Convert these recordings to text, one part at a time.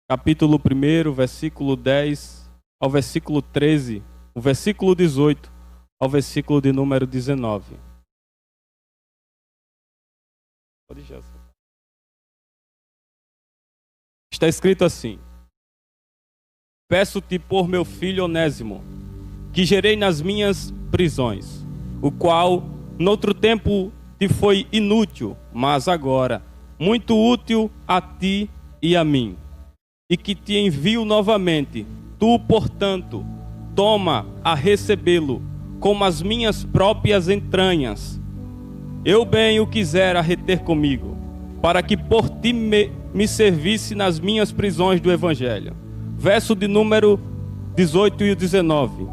capítulo 1, versículo 10 ao versículo 13, o versículo 18 ao versículo de número 19. Está escrito assim: peço-te por meu filho Onésimo, que gerei nas minhas prisões, o qual noutro tempo te foi inútil, mas agora muito útil a ti e a mim, e que te envio novamente. Tu, portanto, toma a recebê-lo como as minhas próprias entranhas. Eu bem o quisera reter comigo, para que por ti me servisse nas minhas prisões do Evangelho. Verso de número 18 e 19.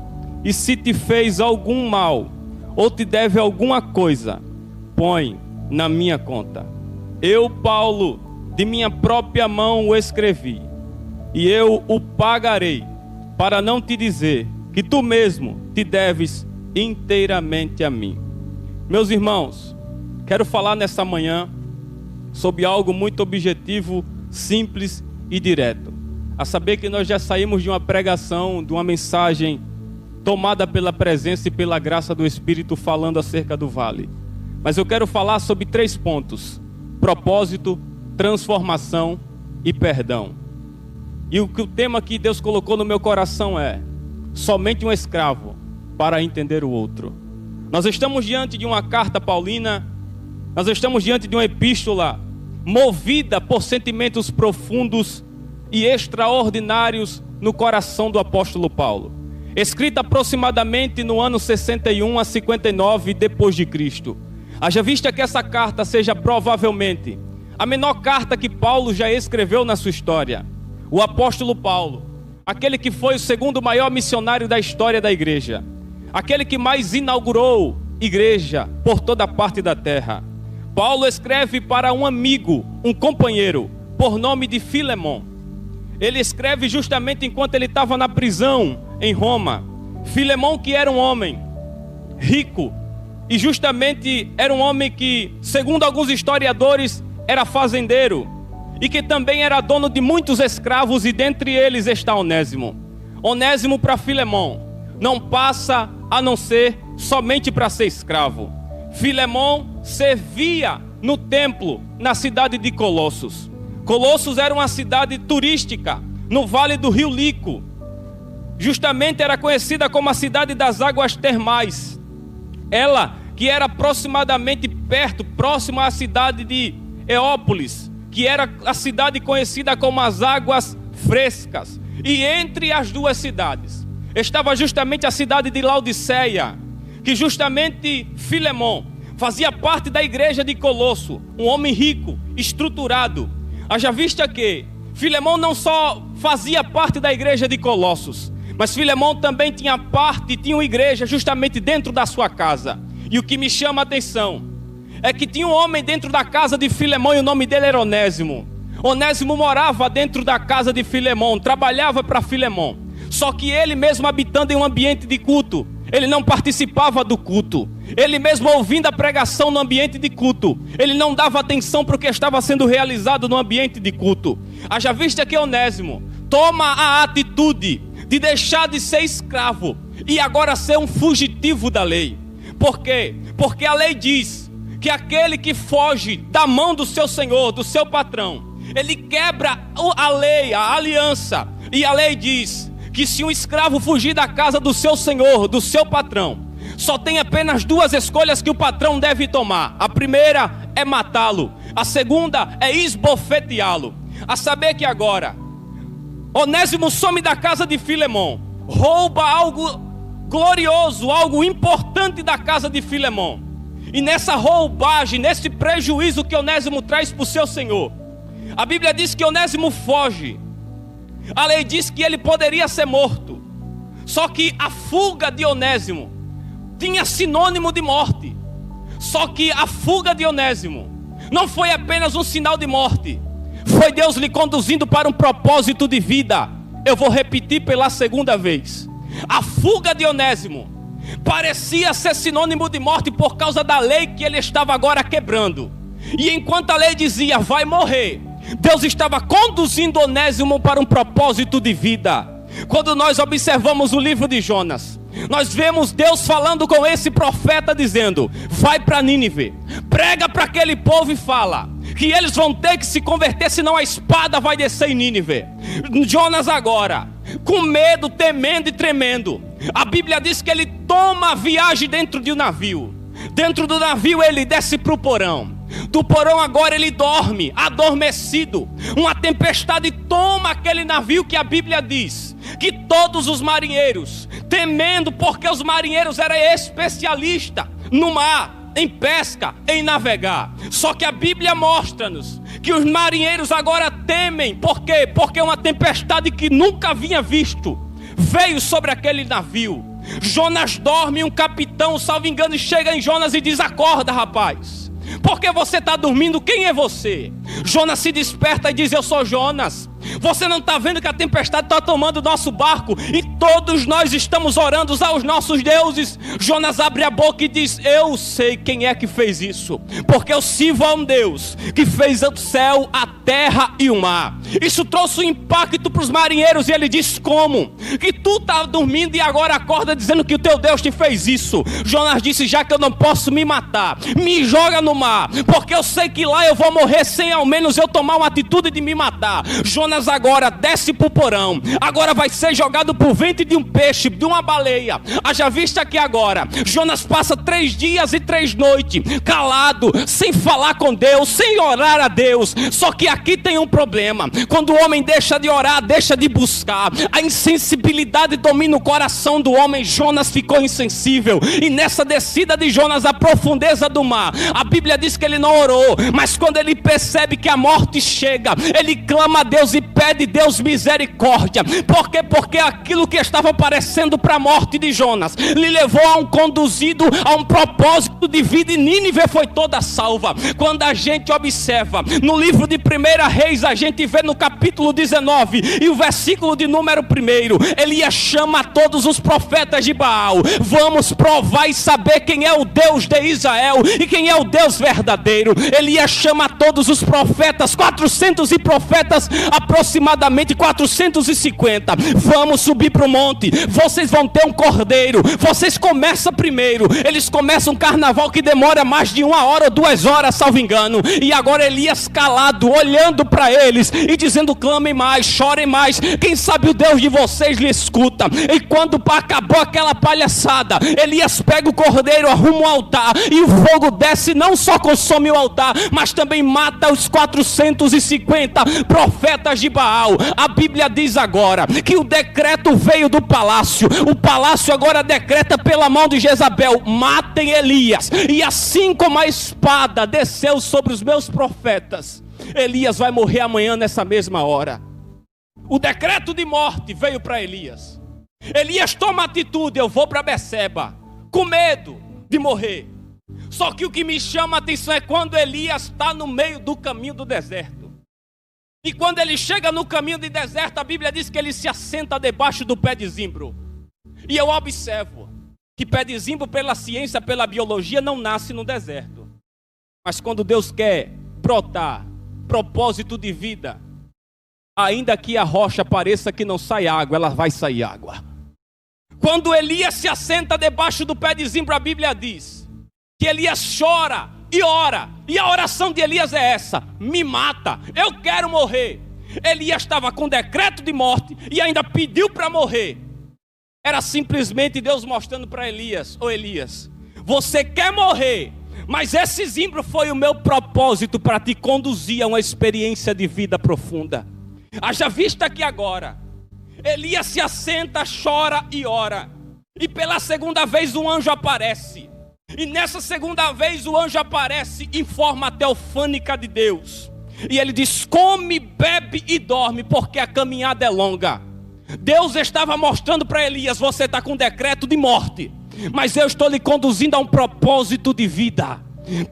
E se te fez algum mal, ou te deve alguma coisa, põe na minha conta. Eu, Paulo, de minha própria mão o escrevi, e eu o pagarei, para não te dizer que tu mesmo te deves inteiramente a mim. Meus irmãos, quero falar nesta manhã sobre algo muito objetivo, simples e direto. A saber que nós já saímos de uma pregação, de uma mensagem tomada pela presença e pela graça do Espírito, falando acerca do vale. Mas eu quero falar sobre 3 pontos: propósito, transformação e perdão. E o tema que Deus colocou no meu coração é: somente um escravo para entender o outro. Nós estamos diante de uma carta paulina, nós estamos diante de uma epístola movida por sentimentos profundos e extraordinários no coração do apóstolo Paulo, escrita aproximadamente no ano 61 a 59 depois de Cristo. Haja vista que essa carta seja provavelmente a menor carta que Paulo já escreveu na sua história. O apóstolo Paulo, aquele que foi o segundo maior missionário da história da igreja, aquele que mais inaugurou igreja por toda parte da terra. Paulo escreve para um amigo, um companheiro, por nome de Filemon. Ele escreve justamente enquanto ele estava na prisão em Roma. Filemon, que era um homem rico, e justamente era um homem que, segundo alguns historiadores, era fazendeiro, e que também era dono de muitos escravos, e dentre eles está Onésimo. Onésimo para Filemon não passa a não ser somente para ser escravo. Filemon servia no templo na cidade de Colossos. Colossos era uma cidade turística no vale do rio Lico. Justamente era conhecida como a cidade das águas termais. Ela que era aproximadamente próxima à cidade de Eópolis, que era a cidade conhecida como as águas frescas. E entre as duas cidades estava justamente a cidade de Laodiceia, que justamente Filemon fazia parte da igreja de Colosso, um homem rico, estruturado. Haja vista que Filemon não só fazia parte da igreja de Colossos, mas Filemon também tinha uma igreja justamente dentro da sua casa. E o que me chama a atenção é que tinha um homem dentro da casa de Filemon e o nome dele era Onésimo. Onésimo morava dentro da casa de Filemon, trabalhava para Filemon. Só que ele mesmo habitando em um ambiente de culto, ele não participava do culto. Ele mesmo ouvindo a pregação no ambiente de culto, ele não dava atenção para o que estava sendo realizado no ambiente de culto. Haja vista que Onésimo toma a atitude de deixar de ser escravo e agora ser um fugitivo da lei. Por quê? Porque a lei diz que aquele que foge da mão do seu senhor, do seu patrão, ele quebra a lei, a aliança. E a lei diz que se um escravo fugir da casa do seu senhor, do seu patrão, só tem apenas 2 escolhas que o patrão deve tomar. A primeira é matá-lo, a segunda é esbofeteá-lo. A saber que agora Onésimo some da casa de Filemon, rouba algo glorioso, algo importante da casa de Filemon. E nessa roubagem, nesse prejuízo que Onésimo traz para o seu senhor, a Bíblia diz que Onésimo foge. A lei diz que ele poderia ser morto. Só que a fuga de Onésimo tinha sinônimo de morte. Só que a fuga de Onésimo não foi apenas um sinal de morte, foi Deus lhe conduzindo para um propósito de vida. Eu vou repetir pela segunda vez. A fuga de Onésimo parecia ser sinônimo de morte por causa da lei que ele estava agora quebrando. E enquanto a lei dizia vai morrer, Deus estava conduzindo Onésimo para um propósito de vida. Quando nós observamos o livro de Jonas, nós vemos Deus falando com esse profeta dizendo: vai para Nínive, prega para aquele povo e fala que eles vão ter que se converter, senão a espada vai descer em Nínive. Jonas agora, com medo, temendo e tremendo, a Bíblia diz que ele toma a viagem dentro de um navio. Dentro do navio ele desce para o porão. Do porão agora ele dorme, adormecido. Uma tempestade toma aquele navio que a Bíblia diz que todos os marinheiros, temendo, porque os marinheiros eram especialistas no mar, em pesca, em navegar. Só que a Bíblia mostra-nos que os marinheiros agora temem. Por quê? Porque uma tempestade que nunca havia visto veio sobre aquele navio. Jonas dorme e um capitão, salvo engano, chega em Jonas e diz: acorda, rapaz, porque você está dormindo? Quem é você? Jonas se desperta e diz: eu sou Jonas. Você não está vendo que a tempestade está tomando o nosso barco e todos nós estamos orando aos nossos deuses? Jonas abre a boca e diz: eu sei quem é que fez isso, porque eu sirvo a um Deus que fez o céu, a terra e o mar. Isso trouxe um impacto para os marinheiros e ele diz: como? Que tu está dormindo e agora acorda dizendo que o teu Deus te fez isso? Jonas disse: já que eu não posso me matar, me joga no mar, porque eu sei que lá eu vou morrer sem ao menos eu tomar uma atitude de me matar. Jonas agora desce para o porão, agora vai ser jogado por ventre de um peixe, de uma baleia. Haja vista que agora Jonas passa 3 dias e 3 noites calado, sem falar com Deus, sem orar a Deus. Só que aqui tem um problema: quando o homem deixa de orar, deixa de buscar, a insensibilidade domina o coração do homem. Jonas ficou insensível, e nessa descida de Jonas à profundeza do mar, a Bíblia diz que ele não orou, mas quando ele percebe que a morte chega, ele clama a Deus e pede: Deus, misericórdia. Por quê? Porque aquilo que estava parecendo para a morte de Jonas lhe levou a um conduzido, a um propósito de vida, e Nínive foi toda salva. Quando a gente observa no livro de 1 Reis, a gente vê no capítulo 19 e o versículo de número 1, Elias chama a todos os profetas de Baal: vamos provar e saber quem é o Deus de Israel e quem é o Deus verdadeiro. Elias chama a todos os profetas, 400 e profetas, aproximadamente 450. Vamos subir para o monte, vocês vão ter um cordeiro. Vocês começam primeiro. Eles começam um carnaval que demora mais de 1 hora ou 2 horas, salvo engano. E agora Elias calado, olhando para eles e dizendo: clamem mais, chorem mais, quem sabe o Deus de vocês lhe escuta. E quando acabou aquela palhaçada, Elias pega o cordeiro, arruma o altar, e o fogo desce, não só consome o altar, mas também mata os 450 profetas de Baal. A Bíblia diz agora que o decreto veio do palácio. O palácio agora decreta pela mão de Jezabel: matem Elias. E assim como a espada desceu sobre os meus profetas, Elias vai morrer amanhã nessa mesma hora. O decreto de morte veio para Elias. Elias toma atitude: eu vou para Beceba, com medo de morrer. Só que o que me chama a atenção é quando Elias está no meio do caminho do deserto. E quando ele chega no caminho de deserto, a Bíblia diz que ele se assenta debaixo do pé de zimbro. E eu observo que pé de zimbro, pela ciência, pela biologia, não nasce no deserto. Mas quando Deus quer brotar propósito de vida, ainda que a rocha pareça que não sai água, ela vai sair água. Quando Elias se assenta debaixo do pé de zimbro, a Bíblia diz que Elias chora e ora, e a oração de Elias é essa: me mata, eu quero morrer. Elias estava com decreto de morte e ainda pediu para morrer. Era simplesmente Deus mostrando para Elias: ô Elias, você quer morrer, mas esse zimbro foi o meu propósito para te conduzir a uma experiência de vida profunda. Haja vista que agora Elias se assenta, chora e ora, e pela segunda vez um anjo aparece. E nessa segunda vez o anjo aparece em forma teofânica de Deus. E ele diz: come, bebe e dorme, porque a caminhada é longa. Deus estava mostrando para Elias: você está com decreto de morte, mas eu estou lhe conduzindo a um propósito de vida.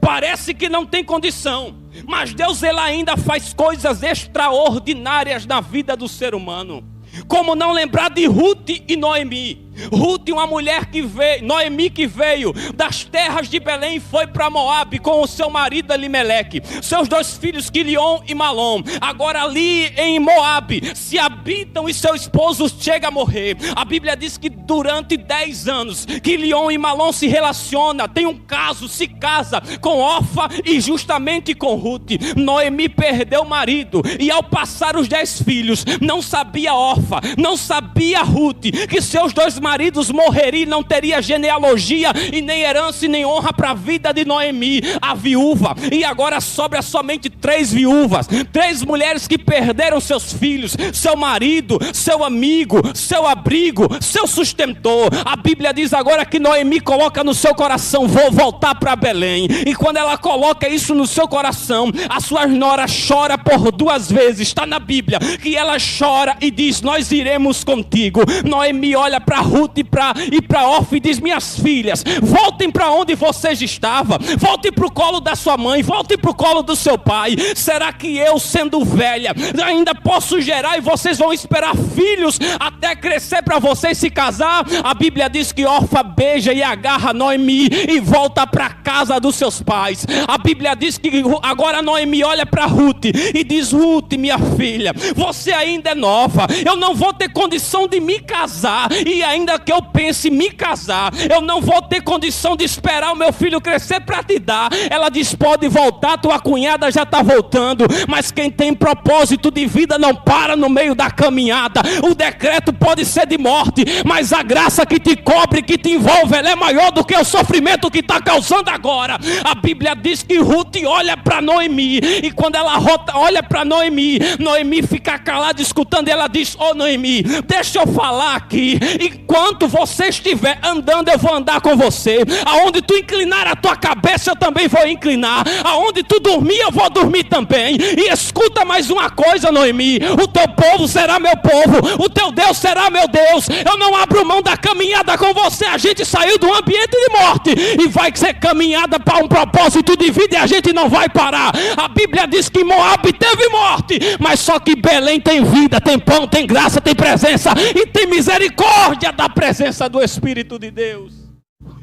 Parece que não tem condição, mas Deus, ele ainda faz coisas extraordinárias na vida do ser humano. Como não lembrar de Ruth e Noemi? Ruth, uma mulher que veio, Noemi, que veio das terras de Belém, foi para Moabe com o seu marido Elimeleque, seus 2 filhos Quilion e Malom. Agora ali em Moabe se habitam e seu esposo chega a morrer. A Bíblia diz que durante 10 anos Quilion e Malom se relaciona, tem um caso, se casa com Orfa e justamente com Ruth. Noemi perdeu o marido e ao passar os 10 filhos, não sabia Orfa, não sabia Ruth, que seus 2 maridos morreriam, não teria genealogia e nem herança e nem honra para a vida de Noemi, a viúva. E agora sobra somente 3 viúvas, 3 mulheres que perderam seus filhos, seu marido, seu amigo, seu abrigo, seu sustentor. A Bíblia diz agora que Noemi coloca no seu coração: vou voltar para Belém. E quando ela coloca isso no seu coração, a sua nora chora por 2 vezes. Está na Bíblia que ela chora e diz: nós iremos contigo. Noemi olha para Ruth e para Orfa e diz: minhas filhas, voltem para onde vocês estavam, voltem para o colo da sua mãe, voltem para o colo do seu pai. Será que eu, sendo velha, ainda posso gerar e vocês vão esperar filhos até crescer para vocês se casar? A Bíblia diz que Orfa beija e agarra Noemi e volta para a casa dos seus pais. A Bíblia diz que agora Noemi olha para Ruth e diz: Ruth, minha filha, você ainda é nova, eu não vou ter condição de me casar, e ainda que eu pense em me casar, eu não vou ter condição de esperar o meu filho crescer para te dar. Ela diz: pode voltar, tua cunhada já está voltando, mas quem tem propósito de vida não para no meio da caminhada. O decreto pode ser de morte, mas a graça que te cobre, que te envolve, ela é maior do que o sofrimento que está causando agora. A Bíblia diz que Ruth olha para Noemi, e quando ela olha para Noemi, Noemi fica calada escutando, e ela diz: ô Noemi, deixa eu falar aqui, enquanto você estiver andando, eu vou andar com você. Aonde tu inclinar a tua cabeça, eu também vou inclinar. Aonde tu dormir, eu vou dormir também. E escuta mais uma coisa, Noemi: o teu povo será meu povo, o teu Deus será meu Deus. Eu não abro mão da caminhada com você. A gente saiu do ambiente de morte e vai ser caminhada para um propósito de vida, e a gente não vai parar. A Bíblia diz que Moabe teve morte, mas só que Belém tem vida, tem pão, tem graça, tem presença e tem misericórdia da presença do Espírito de Deus.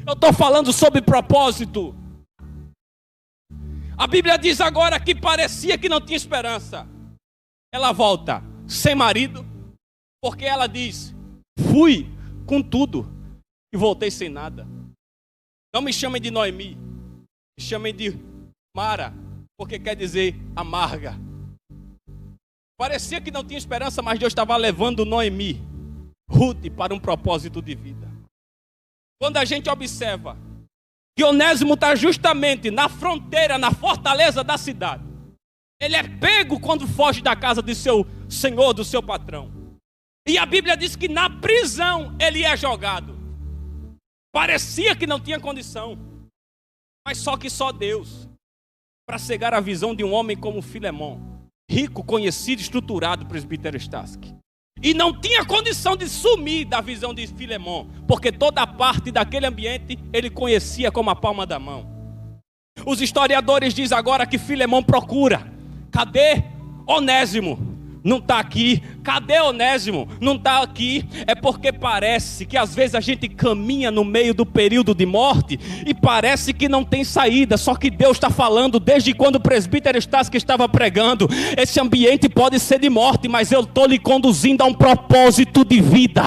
Eu estou falando sobre propósito. A Bíblia diz agora que parecia que não tinha esperança. Ela volta sem marido, porque ela diz: fui com tudo e voltei sem nada. Não me chamem de Noemi, me chamem de Mara, porque quer dizer amarga. Parecia que não tinha esperança, mas Deus estava levando Noemi, Ruth, para um propósito de vida. Quando a gente observa que Onésimo está justamente na fronteira, na fortaleza da cidade, ele é pego quando foge da casa de seu senhor, do seu patrão. E a Bíblia diz que na prisão ele é jogado. Parecia que não tinha condição, mas só que só Deus, para cegar a visão de um homem como Filemon, rico, conhecido, estruturado, presbítero Stasky. E não tinha condição de sumir da visão de Filemon, porque toda parte daquele ambiente ele conhecia como a palma da mão. Os historiadores dizem agora que Filemon procura: cadê Onésimo? Não está aqui. Cadê Onésimo? Não está aqui. É porque parece que às vezes a gente caminha no meio do período de morte e parece que não tem saída. Só que Deus está falando desde quando o presbítero Stasky estava pregando: esse ambiente pode ser de morte, mas eu estou lhe conduzindo a um propósito de vida.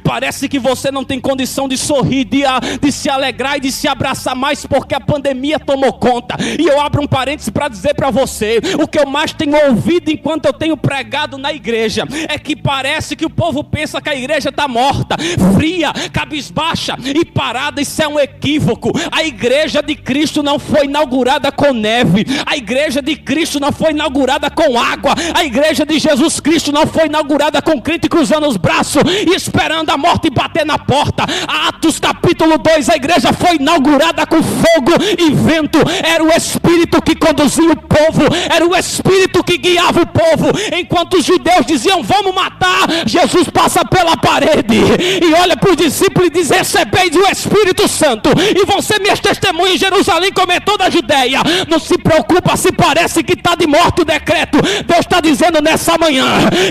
Parece que você não tem condição de sorrir, de se alegrar e de se abraçar mais, porque a pandemia tomou conta. E eu abro um parênteses para dizer para você: o que eu mais tenho ouvido enquanto eu tenho pregado na igreja é que parece que o povo pensa que a igreja está morta, fria, cabisbaixa e parada. Isso é um equívoco. A igreja de Cristo não foi inaugurada com neve, a igreja de Cristo não foi inaugurada com água, a igreja de Jesus Cristo não foi inaugurada com crente cruzando os braços e esperando a morte bater na porta. Atos capítulo 2, a igreja foi inaugurada com fogo e vento. Era o Espírito que conduzia o povo, era o Espírito que guiava o povo. Enquanto enquanto os judeus diziam, vamos matar, Jesus passa pela parede e olha para os discípulos e diz, recebeis o Espírito Santo e vão ser minhas testemunhas em Jerusalém, como em toda a Judéia. Não se preocupa se parece que está de morte o decreto. Deus está dizendo nessa manhã,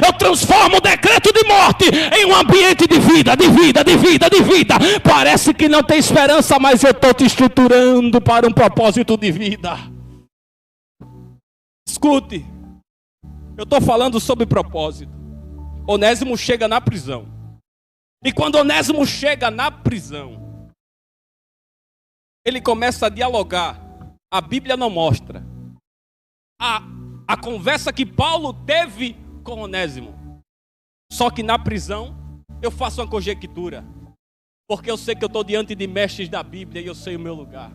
eu transformo o decreto de morte em um ambiente de vida, de vida, de vida, de vida. Parece que não tem esperança, mas eu estou te estruturando para um propósito de vida. Escute, eu estou falando sobre propósito. Onésimo chega na prisão. E quando Onésimo chega na prisão, ele começa a dialogar. A Bíblia não mostra a conversa que Paulo teve com Onésimo. Só que na prisão eu faço uma conjectura, porque eu sei que eu estou diante de mestres da Bíblia e eu sei o meu lugar.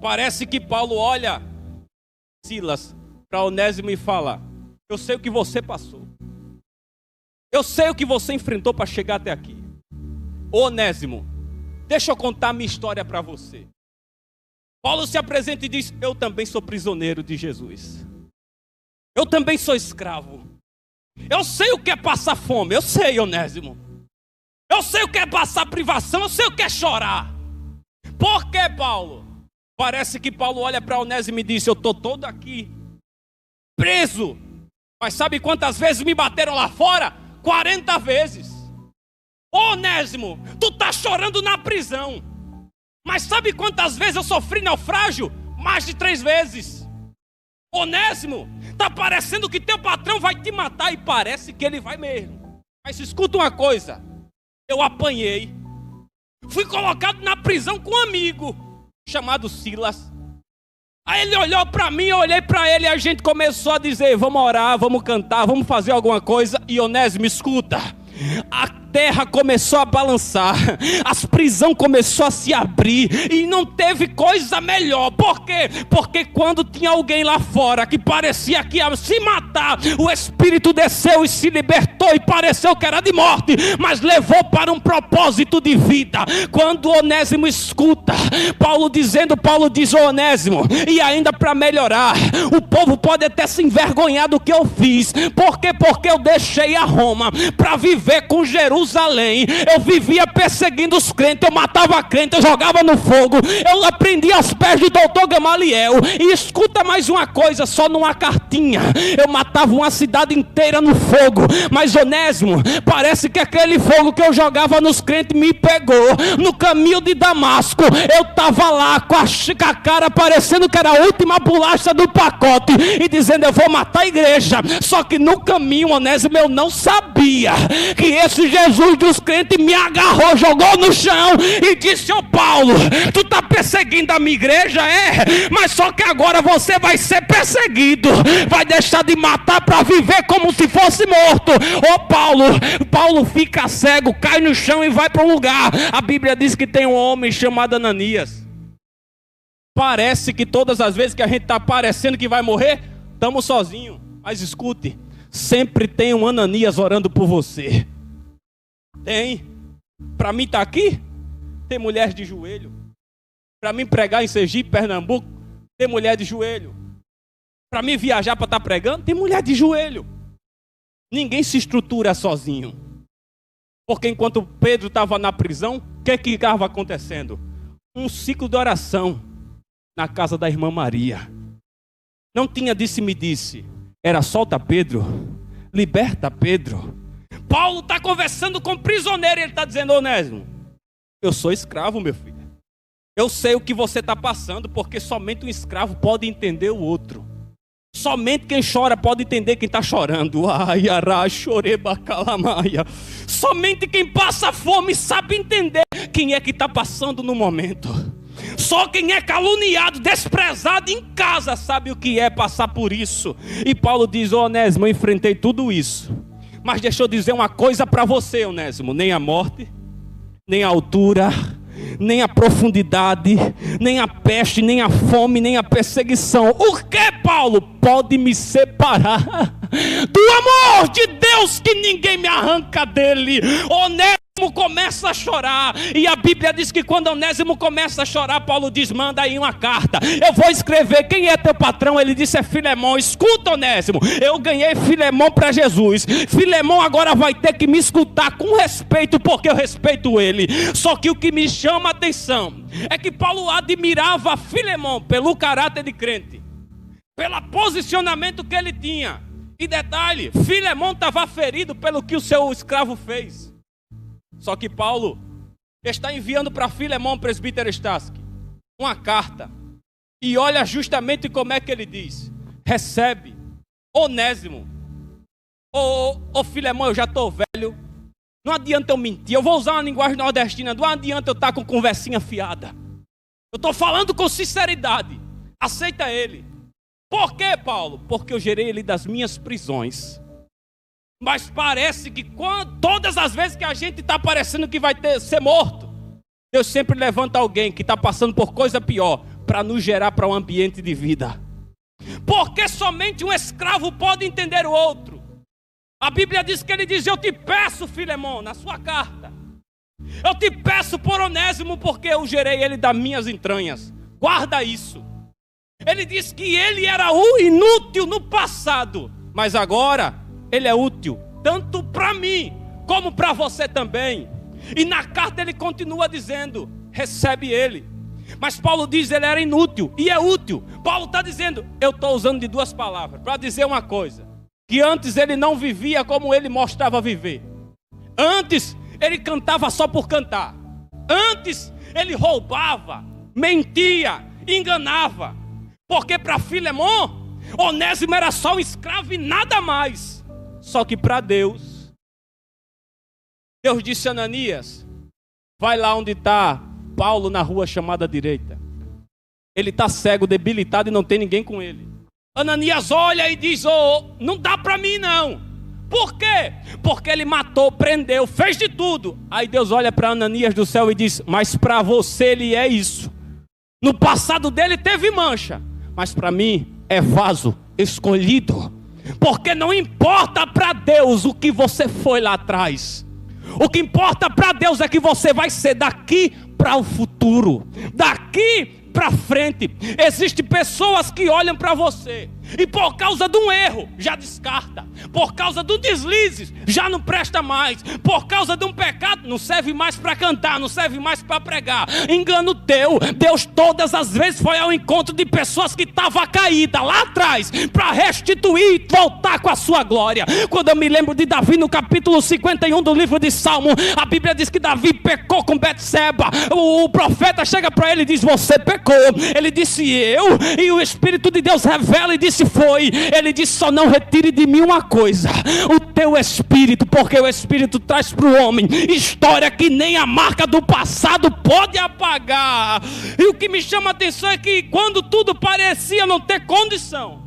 Parece que Paulo olha Silas para Onésimo e fala, eu sei o que você passou, eu sei o que você enfrentou para chegar até aqui. Onésimo, deixa eu contar minha história para você. Paulo se apresenta e diz, eu também sou prisioneiro de Jesus, eu também sou escravo, eu sei o que é passar fome, eu sei, Onésimo, eu sei o que é passar privação, eu sei o que é chorar. Por que, Paulo? Parece que Paulo olha para Onésimo e diz, eu estou todo aqui preso, mas sabe quantas vezes me bateram lá fora? 40 vezes. Onésimo, tu está chorando na prisão, mas sabe quantas vezes eu sofri naufrágio? Mais de 3 vezes. Onésimo, está parecendo que teu patrão vai te matar, e parece que ele vai mesmo. Mas escuta uma coisa, eu apanhei, fui colocado na prisão com um amigo chamado Silas. Aí ele olhou para mim, eu olhei para ele e a gente começou a dizer, vamos orar, vamos cantar, vamos fazer alguma coisa. E Onésimo, escuta, a terra começou a balançar, as prisões começou a se abrir e não teve coisa melhor. Por quê? Porque quando tinha alguém lá fora que parecia que ia se matar, o Espírito desceu e se libertou e pareceu que era de morte, mas levou para um propósito de vida. Quando Onésimo escuta Paulo dizendo, Paulo diz, Onésimo, e ainda para melhorar, o povo pode até se envergonhar do que eu fiz. Por quê? Porque eu deixei a Roma para viver com Jerusalém. Eu vivia perseguindo os crentes, eu matava crente, eu jogava no fogo, eu aprendi aos pés do doutor Gamaliel. E escuta mais uma coisa, só numa cartinha eu matava uma cidade inteira no fogo. Mas Onésimo, parece que aquele fogo que eu jogava nos crentes me pegou. No caminho de Damasco, eu estava lá com a cara parecendo que era a última bolacha do pacote e dizendo, eu vou matar a igreja. Só que no caminho, Onésimo, eu não sabia que esse Jesus dos crentes me agarrou, jogou no chão e disse, ô Paulo, tu tá perseguindo a minha igreja, mas só que agora você vai ser perseguido, vai deixar de matar para viver como se fosse morto. Ô Paulo fica cego, cai no chão e vai para um lugar. A Bíblia diz que tem um homem chamado Ananias. Parece que todas as vezes que a gente está parecendo que vai morrer, estamos sozinhos. Mas escute, sempre tem um Ananias orando por você. Tem. Para mim estar aqui, tem mulheres de joelho. Para mim pregar em Sergipe, Pernambuco, tem mulher de joelho. Para mim viajar para estar pregando, tem mulher de joelho. Ninguém se estrutura sozinho. Porque enquanto Pedro estava na prisão, o que estava acontecendo? Um ciclo de oração na casa da irmã Maria. Não tinha disse-me-disse. Era solta Pedro, liberta Pedro. Paulo está conversando com o prisioneiro e ele está dizendo, Onésimo, eu sou escravo, meu filho. Eu sei o que você está passando, porque somente um escravo pode entender o outro. Somente quem chora pode entender quem está chorando. Somente quem passa fome sabe entender quem é que está passando no momento. Só quem é caluniado, desprezado em casa sabe o que é passar por isso. E Paulo diz, Onésimo, eu enfrentei tudo isso. Mas deixa eu dizer uma coisa para você, Onésimo. Nem a morte, nem a altura, nem a profundidade, nem a peste, nem a fome, nem a perseguição. O que, Paulo, pode me separar do amor de Deus que ninguém me arranca dele? Onésimo começa começa a chorar. E a Bíblia diz que quando Onésimo começa a chorar, Paulo diz: manda aí uma carta, eu vou escrever. Quem é teu patrão? Ele disse: é Filemão. Escuta, Onésimo, eu ganhei Filemão para Jesus. Filemão agora vai ter que me escutar com respeito, porque eu respeito ele. Só que o que me chama a atenção é que Paulo admirava Filemão pelo caráter de crente, pelo posicionamento que ele tinha. E detalhe, Filemão estava ferido pelo que o seu escravo fez. Só que Paulo está enviando para Filemão, presbítero Stasky, uma carta. E olha justamente como é que ele diz: recebe, Onésimo. Ô Filemão, eu já estou velho. Não adianta eu mentir. Eu vou usar uma linguagem nordestina. Não adianta eu estar com conversinha fiada. Eu estou falando com sinceridade. Aceita ele. Por quê, Paulo? Porque eu gerei ele das minhas prisões. Mas parece que todas as vezes que a gente está parecendo que vai ser morto, Deus sempre levanta alguém que está passando por coisa pior para nos gerar para um ambiente de vida. Porque somente um escravo pode entender o outro. A Bíblia diz que ele diz: eu te peço, Filemão, na sua carta, eu te peço por Onésimo, porque eu gerei ele das minhas entranhas. Guarda isso. Ele diz que ele era inútil no passado, mas agora ele é útil, tanto para mim, como para você também. E na carta ele continua dizendo: recebe ele. Mas Paulo diz: ele era inútil e é útil. Paulo está dizendo, eu estou usando de duas palavras para dizer uma coisa: que antes ele não vivia como ele mostrava viver. Antes ele cantava só por cantar. Antes ele roubava, mentia, enganava. Porque para Filemão, Onésimo era só um escravo e nada mais. Só que para Deus, Deus disse a Ananias: vai lá onde está Paulo, na rua chamada direita. Ele está cego, debilitado e não tem ninguém com ele. Ananias olha e diz: não dá para mim não. Por quê? Porque ele matou, prendeu, fez de tudo. Aí Deus olha para Ananias do céu e diz: mas para você ele é isso. No passado dele teve mancha, mas para mim é vaso escolhido. Porque não importa para Deus o que você foi lá atrás. O que importa para Deus é que você vai ser daqui para o futuro, daqui para frente. Existem pessoas que olham para você e por causa de um erro já descarta, por causa do deslize já não presta mais, por causa de um pecado não serve mais para cantar, não serve mais para pregar. Engano teu. Deus todas as vezes foi ao encontro de pessoas que estavam caídas lá atrás para restituir e voltar com a sua glória. Quando eu me lembro de Davi no capítulo 51 do livro de Salmo, a Bíblia diz que Davi pecou com Betseba. O profeta chega para ele e diz: você pecou. Ele disse: eu? E o Espírito de Deus revela e disse: foi. Ele disse: só não retire de mim uma coisa, o teu espírito, porque o espírito traz para o homem história que nem a marca do passado pode apagar. E o que me chama a atenção é que quando tudo parecia não ter condição,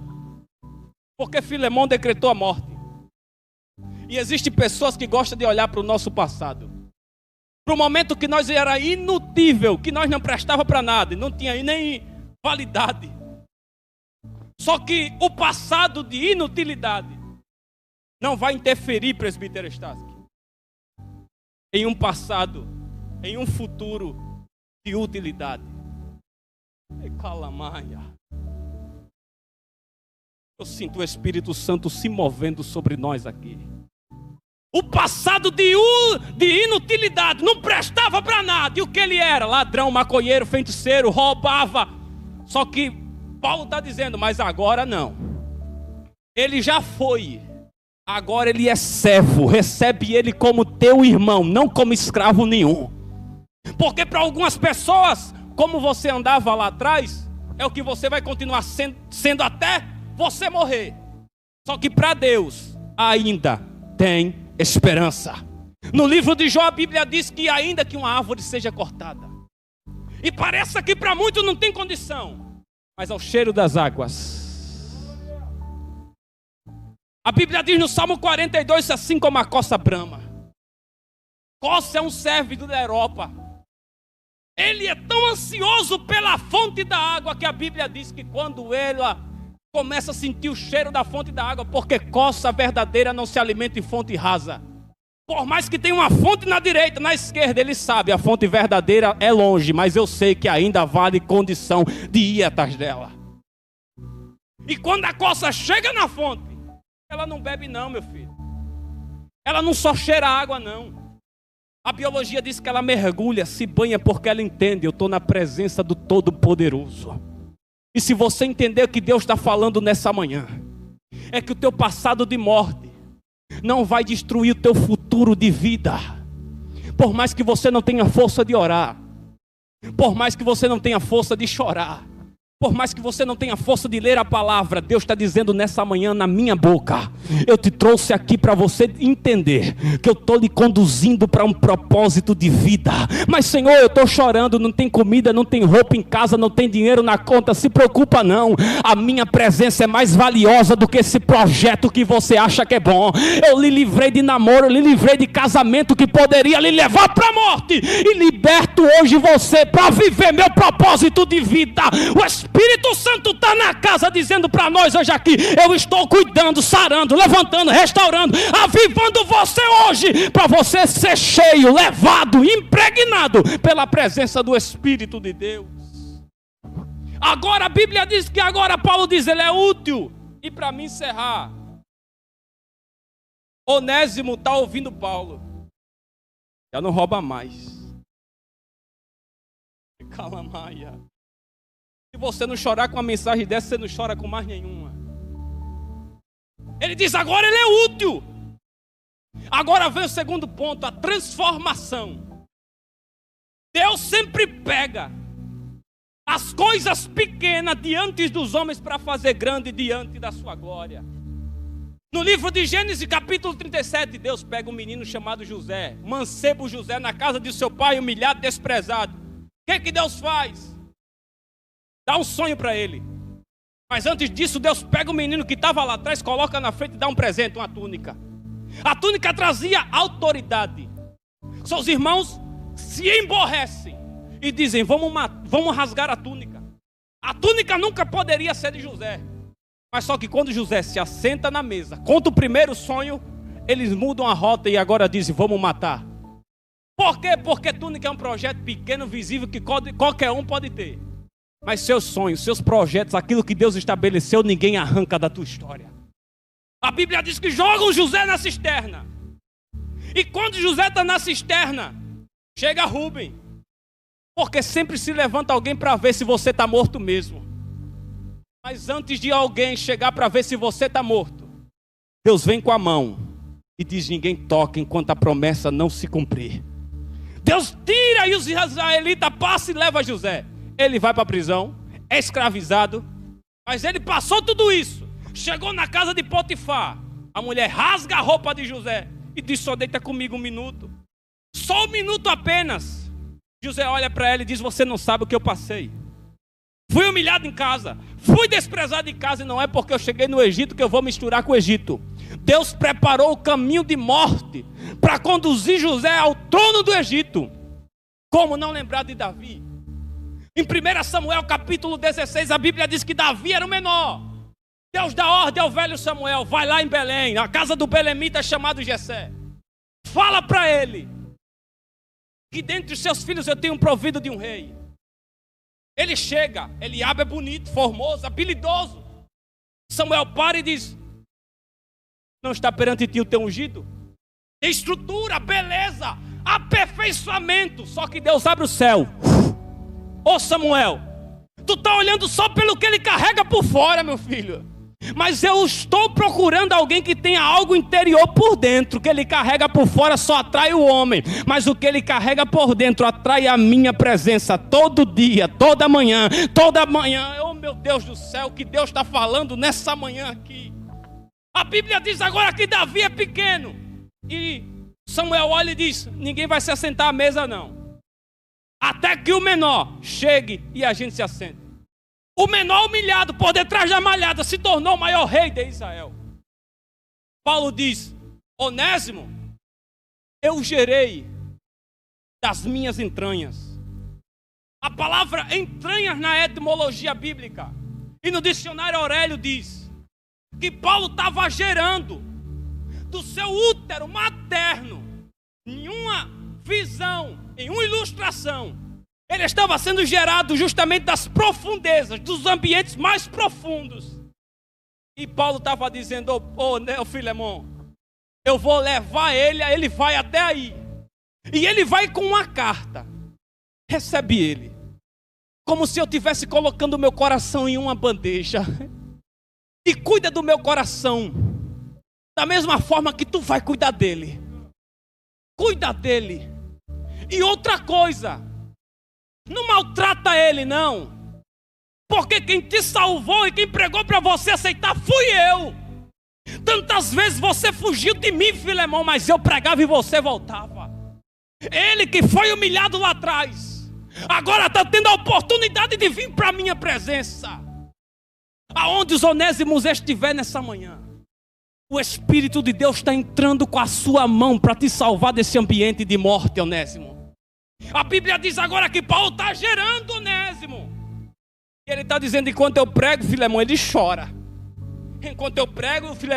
porque Filemão decretou a morte. E existem pessoas que gostam de olhar para o nosso passado, para o momento que nós era inutível, que nós não prestava para nada, não tinha nem validade. Só que o passado de inutilidade não vai interferir, presbítero Stasky, em um passado, em um futuro de utilidade. Eu sinto o Espírito Santo se movendo sobre nós aqui. O passado de inutilidade, não prestava para nada. E o que ele era? Ladrão, maconheiro, feiticeiro, roubava. Só que Paulo está dizendo: mas agora não. Ele já foi. Agora ele é servo. Recebe ele como teu irmão, não como escravo nenhum. Porque para algumas pessoas, como você andava lá atrás, é o que você vai continuar sendo até você morrer. Só que para Deus ainda tem esperança. No livro de Jó a Bíblia diz que ainda que uma árvore seja cortada, e parece que para muitos não tem condição, mas ao cheiro das águas. A Bíblia diz no Salmo 42, assim como a coça brama. Coça é um servo da Europa. Ele é tão ansioso pela fonte da água que a Bíblia diz que quando ela começa a sentir o cheiro da fonte da água, porque coça verdadeira não se alimenta em fonte rasa. Por mais que tenha uma fonte na direita, na esquerda, ele sabe, a fonte verdadeira é longe, mas eu sei que ainda vale condição de ir atrás dela. E quando a coça chega na fonte, ela não bebe não, meu filho. Ela não só cheira água não. A biologia diz que ela mergulha, se banha, porque ela entende, eu estou na presença do Todo-Poderoso. E se você entender o que Deus está falando nessa manhã, é que o teu passado de morte não vai destruir o teu futuro de vida. Por mais que você não tenha força de orar, por mais que você não tenha força de chorar, por mais que você não tenha força de ler a palavra, Deus está dizendo nessa manhã na minha boca, eu te trouxe aqui para você entender que eu estou lhe conduzindo para um propósito de vida. Mas Senhor, eu estou chorando, não tem comida, não tem roupa em casa, não tem dinheiro na conta. Se preocupa não, a minha presença é mais valiosa do que esse projeto que você acha que é bom. Eu lhe livrei de namoro, eu lhe livrei de casamento que poderia lhe levar para a morte, e liberto hoje você para viver meu propósito de vida. O Espírito Santo está na casa dizendo para nós hoje aqui, eu estou cuidando, sarando, levantando, restaurando, avivando você hoje, para você ser cheio, levado, impregnado pela presença do Espírito de Deus. Agora a Bíblia diz que agora Paulo diz, ele é útil. E para mim encerrar, Onésimo está ouvindo Paulo, já não rouba mais. Calamaia. Se você não chorar com uma mensagem dessa, você não chora com mais nenhuma. Ele diz, agora ele é útil. Agora vem o segundo ponto, a transformação. Deus sempre pega as coisas pequenas diante dos homens para fazer grande diante da sua glória. No livro de Gênesis, capítulo 37, Deus pega um menino chamado José, mancebo José, na casa de seu pai, humilhado, desprezado. O que Deus faz? Dá um sonho para ele. Mas antes disso, Deus pega o menino que estava lá atrás, coloca na frente e dá um presente, uma túnica. A túnica trazia autoridade. Seus irmãos se emborrecem e dizem, vamos rasgar a túnica. A túnica nunca poderia ser de José. Mas só que quando José se assenta na mesa, conta o primeiro sonho, eles mudam a rota e agora dizem, vamos matar. Por quê? Porque túnica é um projeto pequeno, visível, que qualquer um pode ter. Mas seus sonhos, seus projetos, aquilo que Deus estabeleceu, ninguém arranca da tua história. A Bíblia diz que jogam José na cisterna. E quando José está na cisterna, chega Rubem. Porque sempre se levanta alguém para ver se você está morto mesmo. Mas antes de alguém chegar para ver se você está morto, Deus vem com a mão e diz, ninguém toca enquanto a promessa não se cumprir. Deus tira e os israelitas passam e levam José. Ele vai para a prisão, é escravizado, mas ele passou tudo isso. Chegou na casa de Potifar, a mulher rasga a roupa de José e diz, só deita comigo um minuto. Só um minuto apenas. José olha para ela e diz, você não sabe o que eu passei. Fui humilhado em casa, fui desprezado em casa, e não é porque eu cheguei no Egito que eu vou misturar com o Egito. Deus preparou o caminho de morte para conduzir José ao trono do Egito. Como não lembrar de Davi? Em 1 Samuel capítulo 16, a Bíblia diz que Davi era o menor. Deus dá ordem ao velho Samuel, vai lá em Belém, na casa do belemita chamado Jessé. Fala para ele que dentre os seus filhos eu tenho provido de um rei. Ele chega, Eliabe é bonito, formoso, habilidoso. Samuel para e diz, não está perante ti o teu ungido? Tem estrutura, beleza, aperfeiçoamento. Só que Deus abre o céu. Ô Samuel, tu está olhando só pelo que ele carrega por fora, meu filho. Mas eu estou procurando alguém que tenha algo interior por dentro. O que ele carrega por fora só atrai o homem, mas o que ele carrega por dentro atrai a minha presença todo dia, toda manhã. Oh meu Deus do céu, o que Deus está falando nessa manhã aqui. A Bíblia diz agora que Davi é pequeno. E Samuel olha e diz, ninguém vai se assentar à mesa não. Até que o menor chegue e a gente se assente. O menor humilhado por detrás da malhada se tornou o maior rei de Israel. Paulo diz, Onésimo, eu gerei das minhas entranhas. A palavra entranhas na etimologia bíblica e no dicionário Aurélio diz que Paulo estava gerando do seu útero materno visão, em uma ilustração, ele estava sendo gerado justamente das profundezas, dos ambientes mais profundos. E Paulo estava dizendo, Filemon, eu vou levar ele vai até aí. E ele vai com uma carta. Recebe ele. Como se eu estivesse colocando o meu coração em uma bandeja. E cuida do meu coração. Da mesma forma que tu vai cuidar dele. Cuida dele. E outra coisa. Não maltrata ele, não. Porque quem te salvou e quem pregou para você aceitar fui eu. Tantas vezes você fugiu de mim, Filemão, mas eu pregava e você voltava. Ele que foi humilhado lá atrás, agora está tendo a oportunidade de vir para a minha presença. Aonde os Onésimos estiver nessa manhã, o Espírito de Deus está entrando com a sua mão para te salvar desse ambiente de morte, Onésimo. A Bíblia diz agora que Paulo está gerando Onésimo. E ele está dizendo, enquanto eu prego, Filemão, ele chora. Enquanto eu prego, Filemão